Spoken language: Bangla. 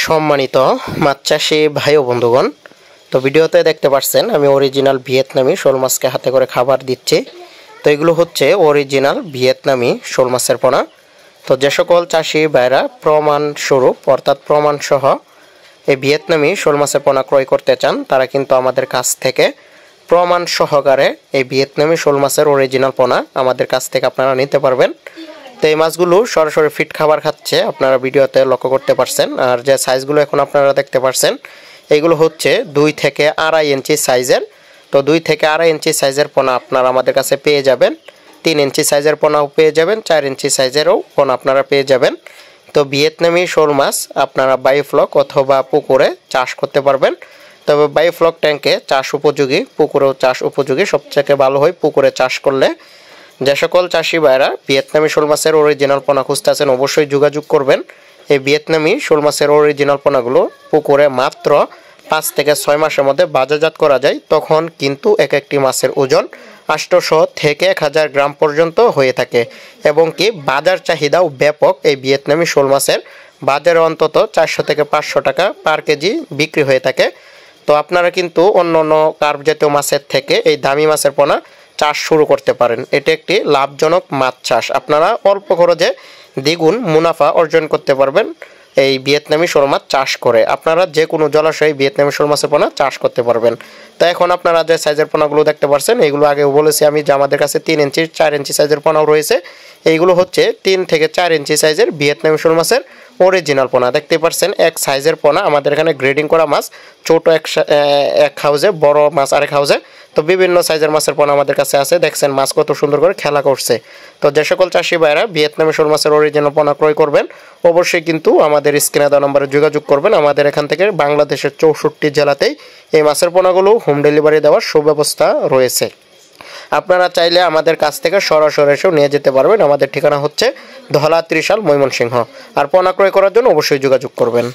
সম্মানিত মাছ চাষি ভাই ও বন্ধুগণ, তো ভিডিওতে দেখতে পাচ্ছেন আমি অরিজিনাল ভিয়েতনামি শোল মাছকে হাতে করে খাবার দিচ্ছি। তো এগুলো হচ্ছে অরিজিনাল ভিয়েতনামি শোল মাছের পোনা। তো যে সকল চাষি ভাইরা প্রমাণ স্বরূপ অর্থাৎ প্রমাণ সহ এই ভিয়েতনামি শোল মাছের পোনা ক্রয় করতে চান, তারা কিন্তু আমাদের কাছ থেকে প্রমাণ সহকারে এই ভিয়েতনামি শোল মাছের অরিজিনাল পোনা আমাদের কাছ থেকে আপনারা নিতে পারবেন। তো এই মাছগুলো সরাসরি ফিট খাবার খাচ্ছে, আপনারা ভিডিওতে লক্ষ্য করতে পারছেন। আর যে সাইজগুলো এখন আপনারা দেখতে পাচ্ছেন এইগুলো হচ্ছে 2 থেকে 2.5 ইঞ্চি সাইজের। তো 2 থেকে 2.5 ইঞ্চি সাইজের পোনা আপনারা আমাদের কাছে পেয়ে যাবেন। 3 ইঞ্চি সাইজের পোনাও পেয়ে যাবেন, 4 ইঞ্চি সাইজেরও পোনা আপনারা পেয়ে যাবেন। তো ভিয়েতনামি শোল মাছ আপনারা বায়োফ্লক অথবা পুকুরে চাষ করতে পারবেন। তবে বায়োফ্লক ট্যাঙ্কে চাষ উপযোগী, পুকুরেও চাষ উপযোগী। সবথেকে ভালো হয় পুকুরে চাষ করলে। যে সকল চাষি ভাইরা ভিয়েতনামি শোল মাছের অরিজিনাল পোনা খুঁজতেছেন অবশ্যই যোগাযোগ করবেন। এই ভিয়েতনামি শোল মাছের অরিজিনাল পোনাগুলো পুকুরে মাত্র 5 থেকে 6 মাসের মধ্যে বাজারজাত করা যায়। তখন কিন্তু এক একটি মাছের ওজন 800 থেকে 1000 গ্রাম পর্যন্ত হয়ে থাকে এবং কি বাজার চাহিদাও ব্যাপক। এই ভিয়েতনামি শোল মাছের বাজারে অন্তত 400 থেকে 500 টাকা পার কেজি বিক্রি হয়ে থাকে। তো আপনারা কিন্তু অন্য অন্য কার্প জাতীয় মাছের থেকে এই দামি মাছের পোনা চাষ শুরু করতে পারেন। এটি একটি লাভজনক মাছ চাষ, আপনারা অল্প খরচে দ্বিগুণ মুনাফা অর্জন করতে পারবেন এই ভিয়েতনামি শোল মাছ চাষ করে। আপনারা যে কোনো জলাশয়ে ভিয়েতনামি শোল মাছের পোনা চাষ করতে পারবেন। তো এখন আপনারা যে সাইজের পোনাগুলো দেখতে পাচ্ছেন এইগুলো আগেও বলেছি আমি যে আমাদের কাছে 3 ইঞ্চি 4 ইঞ্চি সাইজের পোনাও রয়েছে। এইগুলো হচ্ছে 3 থেকে 4 ইঞ্চি সাইজের ভিয়েতনামি শোল মাছের অরিজিনাল পোনা। দেখতে পাচ্ছেন এক সাইজের পোনা, আমাদের এখানে গ্রেডিং করা মাছ, ছোট এক হাউজে, বড় মাছ আরেক হাউজে। তো বিভিন্ন সাইজের মাছের পোনা আমাদের কাছে আছে। দেখছেন মাছ কত সুন্দর করে খেলা করছে। তো যে সকল চাষি ভাইরা ভিয়েতনামি শোল মাছের অরিজিনাল পোনা ক্রয় করবেন অবশ্যই কিন্তু আমাদের স্ক্রিনে দেওয়া নম্বরে যোগাযোগ করবেন। আমাদের এখান থেকে বাংলাদেশের 64 জেলাতেই এই মাছের পোনাগুলো হোম ডেলিভারি দেওয়ার সুব্যবস্থা রয়েছে। আপনারা চাইলে আমাদের কাছ থেকে সরাসরি এসেও নিয়ে যেতে পারবেন। আমাদের ঠিকানা হচ্ছে ধলা ত্রিশাল, ময়মনসিংহ। আর পোনা ক্রয় করার জন্য অবশ্যই যোগাযোগ করবেন।